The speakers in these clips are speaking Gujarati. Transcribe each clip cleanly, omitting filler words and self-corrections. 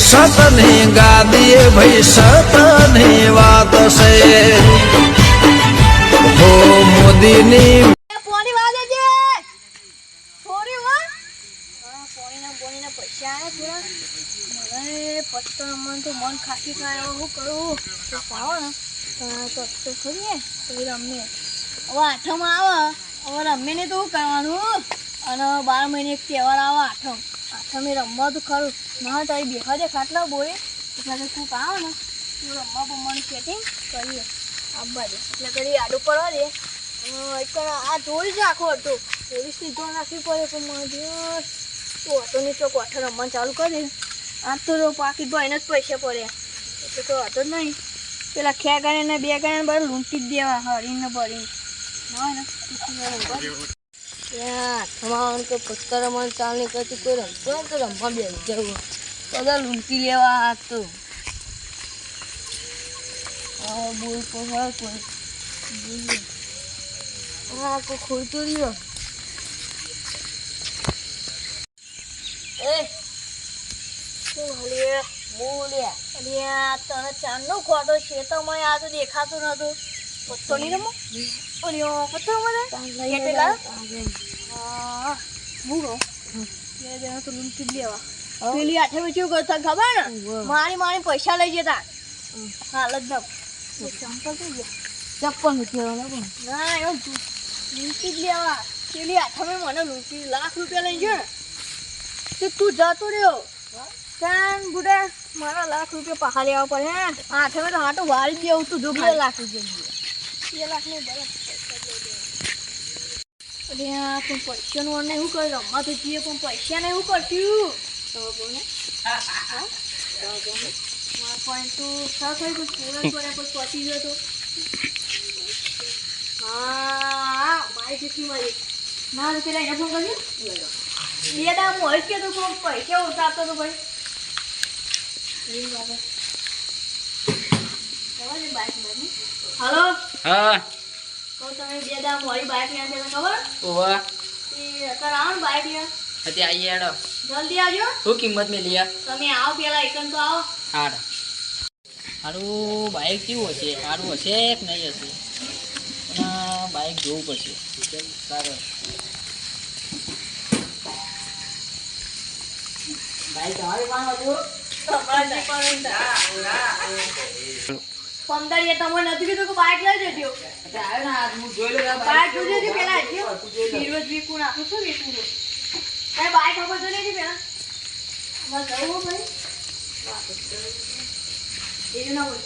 સતની ગાદીએ ભાઈ સતની વાત છે હો મોદીની પોણી વાગે છે થોડી વાર પોણીના પૈસા આવ્યા થોડા મને પત્તર મન તો મન ખાસી થાય હું કરું તો પાવો ને તો ખરીએ તો રમીએ હવે આઠમાં આવે હવે રમીએ ને તો શું કરવાનું અને 12 મહિને એક તહેવાર આવે આઠમે રમવા તો ખરું ના તારી બેહા દે ખાટલા બોરે એટલે ખૂબ આવે ને તું રમવા બમવાનું સેટિંગ કરીએ આવવા દે એટલે કરી આડું પડવા દે આ જોઈ જ આખો હતો પોલીસની જો નાખવી પડે પણ મારે તો હતો નહીં તો કોઠા રમવાનું ચાલુ કરી દે આ તો પાકીટ ભાઈને જ પૈસા પડ્યા એટલે તો હતો જ નહીં પેલા ખ્યા ગાને ને 2 ગાને બધું લૂંટી જ દેવા હરીને ભરીને ના ને તમારું તો પત્તર રમવાનું ચાલ નહીં કરતી કોઈ રમતો ને તો રમવા બેસી જવું બધા લૂંટી લેવા આ તો બોલ કોઈ હા કોઈ ખોલતું રહ્યો શું હલે બોલ્યા અરે તને ચાંદનો ખોટો છે તો મને આ તો દેખાતું નતું પત્તો નહીં રમો પત્તો મને કેટલા હા બુરો તો લૂંટી જ લેવા પેલી આઠે કેવું કરતા ખબર ને મારી પૈસા લઈ જતા હાલ જ ચંપલ થઈ ગયા ચપ્પલ નથી ના એવું લૂંટી જ લેવા પેલી આઠમે મને લૂંટી લાખ રૂપિયા લઈ ગયો ને તું જતો રહ્યો ચાન બુડા મારા લાખ રૂપિયા પાછા લેવા પડે હે આઠમે તો હાટો વાળી દેવું તું જો 2 લાખ રૂપિયા 2 લાખ ને બરાબર અરે પણ પૈસાનું અમને શું કરે રમવા તો જઈએ પણ પૈસા ને એવું કરશું તો બોને મારા પોઈન્ટ તો સા થઈ ગયું પૂરા કર્યા પછી પહોંચી ગયો તો હા મારી કેટલી મારી ના પેલા એને ફોન કર્યો 2 દામ હોય કે તો કોઈ પૈસા ઓછા આપતો તો ભાઈ હલો હા તો તમે 2 દામ વાળી બાઈક લે છે ખબર ઓવા એ અત્યારે આવો ને બાઈક લે અતે આઈએ એડો જલ્દી આવજો શું કિંમત મે લિયા તમે આવો પેલા એકન તો આવો હાડ હારું બાઈક કેવું હશે સારું હશે કે નહીં હશે પણ બાઈક જોવું પડશે સારું બાઈક તમારી પાસે હતું 15 તમને નથી કીધું કે બાઈક લઈ જજો આવે ને આજ હું જોઈ લો બાઈક જોજો પેલા ફીરવજ વીકું નાખું છું વીકું કઈ બાઈક ખબર તો નહીં પેલા બસ જવું ભાઈ એવું ના બોલ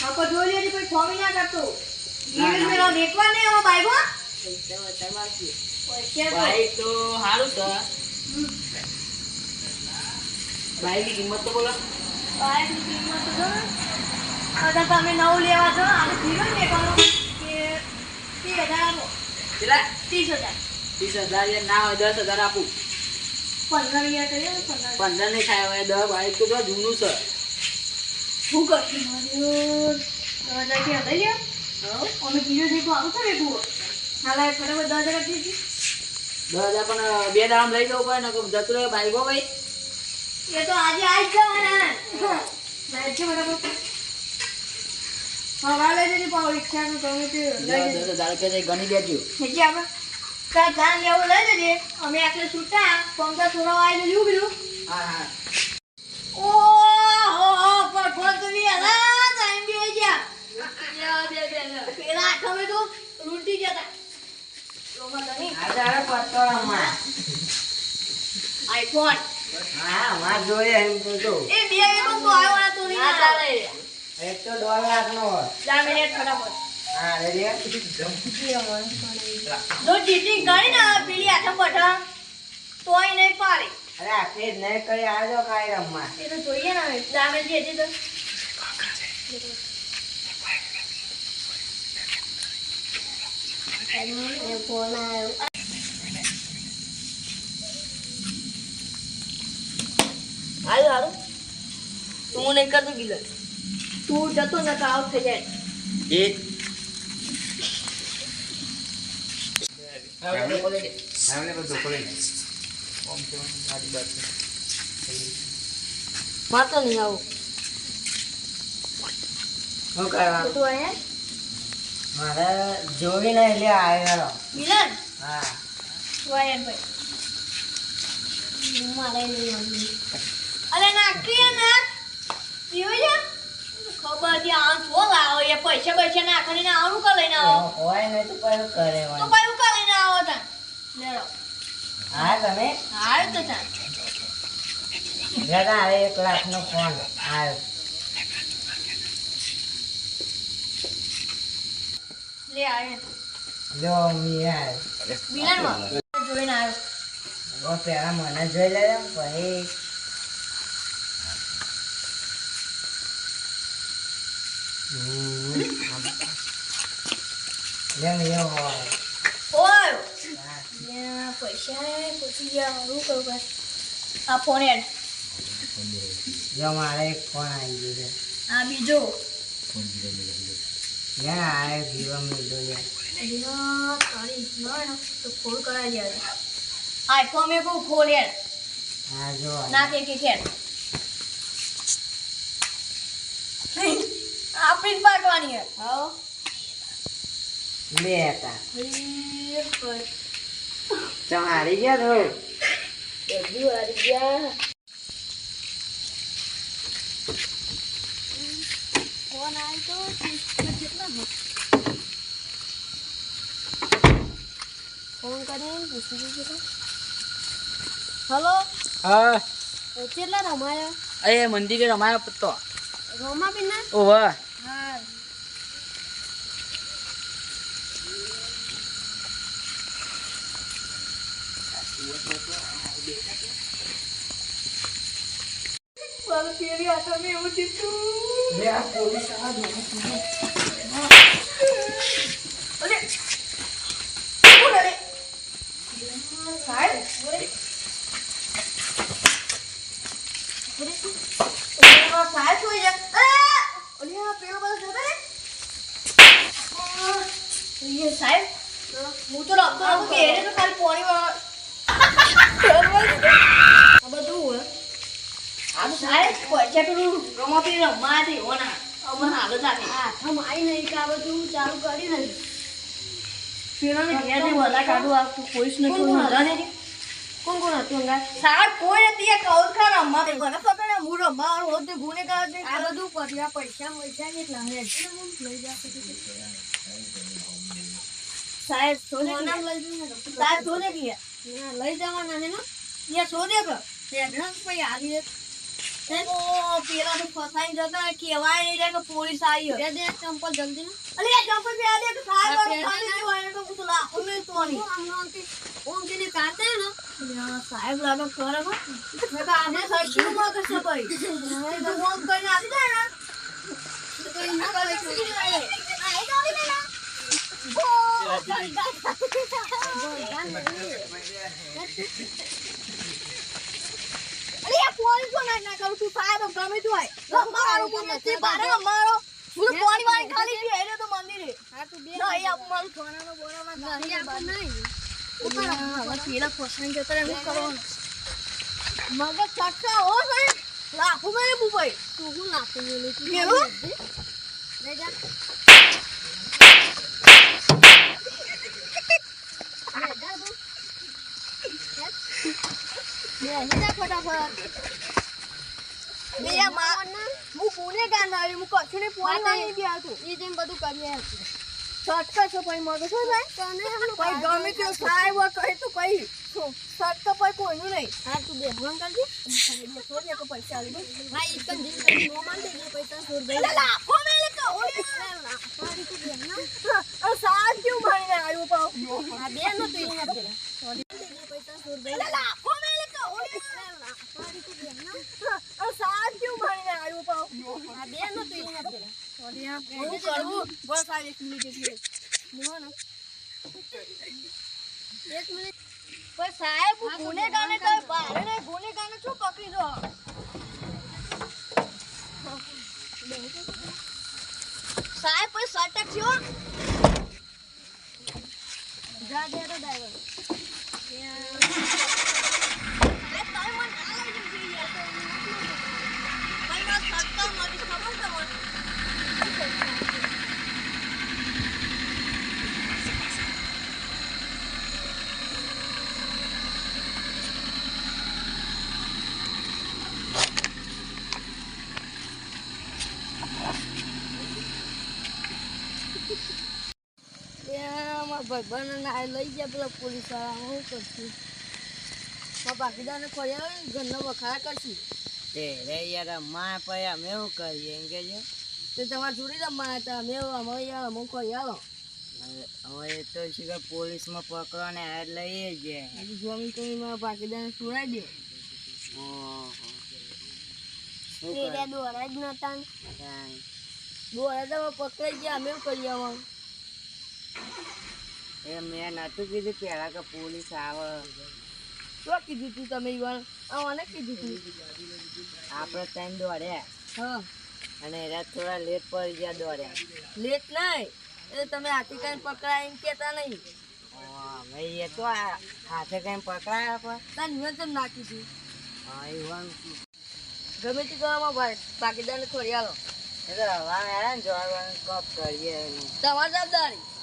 આપો જોઈ લેજે પછી ફોમી ના કરતો ધીરે મેરા વેકવા નહીં આવો બાઈક હો બાઈક તો સારું છે બાઈક ની કિંમત તો બોલો બાઈક ની કિંમત તો અગર તમે નવું લેવા છો અને ધીરે વેકવાનો કે 30000 આપો કેટલા 30000 30,000 યાર ના હોય 10,000 આપું 15,000 કરીએ 15 નહીં થાય હવે 10 બાઈક તો જૂનું છે હું કરશું મારું 10,000 કે હતા યાર અમે ધીરે દેખો આવું તો વેકવો હાલા ફટાફટ 10,000 આપી દીધી 10,000 પણ 2 દામ લઈ જવું પડે ને જતું રહે બાઈકો ભાઈ ये तो आज आज जवाना बैठ के बराबर हवाले जे पाव इच्छा को તમે તે લઈ જજો 10,000 કે ગણી દેજો હેજી આપણે કા જાન લેવું લઈ જજે અમે આટલે છૂટા પંકા થોડા આવી જજો કીધું હા હા ઓ હો પર ફોન તો બી આલા ટાઈમ બી આવી ગયા બે પેલા તમે તો લૂંટી જતા રોમા તની આજારે પત્તોળમાં આઈફોન હા વાત જોઈએ એમ તો જો એ બે એનો તો આવ્યો તો નહીં ના ચાલે એક તો 2 લાખ નો 4 મિનિટ ફટાફટ હા રેડી જો ચીટિંગ કરી ને પેલી આઠમ પઠા તોય નહીં પાડે અરે આખે નહીં કરી આજો કાઈ રમવા એ તો જોઈએ ને દામે જે હતી તો એ ફોન આવ્યો હાલો હાલો તું નહીં કરતો ગીલા તું જતો ને તો આઉટ થઈ જાય એ Hamle ko dukul ini. Om tuh mati batu. મારે તો નહીં આવું શું કરવાનું તું અહીંયા મારે જોઈને એટલે આવ્યો મિલન હા તું અહીંયા ભાઈ મારે નહીં આવું અરે નાખી ને પીવું છે ખબર હતી આ છો લાવો એ પૈસા નાખીને આવું કા લઈને આવો હોય ને તો કયું કરે તો કયું કા લઈને આવો તા લેરો હા તમે આવ્યો તો તા જરા હવે 1 લાખનો ફોન આવ્યો લે આવે લો મી આવ્યો મિલન માં જોઈને આવ્યો બસ પહેલા મને જોઈ લેજો પછી લેમ યો હોય ઓય હા. યા પૈસા પછી યા હું કરું ભાઈ આ ફોન એડ જો મારે એક ફોન આવી ગયો આ બીજો છે આ જીવન મિલ્યો લે યા તારી ના તો ફોન કરાવી દે આઈફોન મે કો ખોલ યાર હા જો ના કે ખેર આપણી જ પાકવાની હે હા લે હતા હઈ પર તમારી ગયા તો બધું આવી ગયા ફોન આવ્યો તો કેટલા ફોન કરીને પૂછી દીધું હલો હા કેટલા રમાયા એ મંદિરે રમાયો પત્તો રોમા બિના ઓવા હા વાલો ફેરી આટા મે એવું દીધું લે આ પોલીસ આ દો અલે કોણ અરે સાહેબ બોલે સાહેબ કોઈ જા અલે આ પેલો બધો જતો રે ये साहब હું તો રાખતો રાખું કે એને તો ખાલી પાણી આ બધું હોય આ તો સાહેબ પૈસા પેલું રમાપી રમવાથી હોના અમને હાલત આપી આઠમ આવી નહીં કે આ બધું ચાલુ કરી નહીં પેલાને ઘેર ને બધા કાઢું આપતું પોલીસને કોઈ મજા નહીં કોણ કોણ હતું અંગા સાહેબ કોઈ નથી આ કૌર ખા રમવા મને ખબર ને હું રમવા હોત તે ગુનેગાર છે આ બધું પૈસા પૈસા કેટલા હે લઈ જશે સાહેબ સોને સાહેબ સોને કિયા લઈ જવાના હે ને યા સોને પર એડવાન્સ પે આવી રે ઓ પેલા તો ફસાઈ જતા કેવાય નહીં રે કે પોલીસ આવી દે દે ચંપલ જલ્દી ને અલે આ ચંપલ પે આ દે તો સાહેબ ખાલી હોય તો તો લાખો મે તો નહીં ઓમ કે ને કાતે ને સાહેબ લાડો કરે કો મે તો આને સર્ચિંગ માં કરશે ભાઈ તો ઓમ કરીને આવી જાય ને તો કોઈ ના કરે આ આવી દે ના અરે પોલીસ કો ના કરું તું સાહેબ ગમે તું આય મારો કોને તે બારે મારો હું પાણી વાળી ખાલી પી આલે તો મંદિરે હા તું બે ના આપ મારું સોનાનો બોરામાં નહીં આપ નહીં ઉપર હવે પેલા ફસાઈ જતા રે હું કરવાનું મગજ ચક્કા હો ભાઈ લાખો મે મુંબઈ તું હું લાખો મે લે તું લે જા સાહેબ ગુનેગારને કઈ બારે ને ગુનેગારને શું પકડી દો સાહેબ કોઈ સટક છો જા દે તો ડ્રાઈવર સાહેબ તારે મને ના લઈ જઈ યાર માં સટ્ટા મળી ખબર તમને ભાઈબંધ ના લઈ ગયા પેલા પોલીસ વાળા હું કરશું બાકીદારને ખોયા ઘરના વખારા કરશું તે રે યાર માં પછી અમે એવું કરીએ એમ કે છે તે તમારે જોડી રમવાના હતા અમે અમે ખોયા હવે તો શીખર પોલીસમાં પકડો ને હાથ લઈએ જ જમીન તો મારા બાકીદારને સુરાઈ દે દોરા જ નતા દોરા તો પકડાઈ ગયા અમે કરીએ આમાં એ મેં નતું કીધું પેલા કે પોલીસ આવે શું કીધું તું તમે ઈવન આને કીધું તું આપણે ટાઈમ દોડ્યા હા અને એના થોડા લેટ પડી ગયા દોડ્યા લેટ નહીં એટલે તમે હાથી કાંઈ પકડાય એમ કહેતા નહીં ભાઈ એ તો હાથે કઈ પકડાયા પણ તાર નિવેદન નાખીશું હા એવું ગમે તે કરવામાં ભાઈ બાકીદારને ખોરી આલો એ તો હવા ને જોવાનું કપ કરીએ તમારી જવાબદારી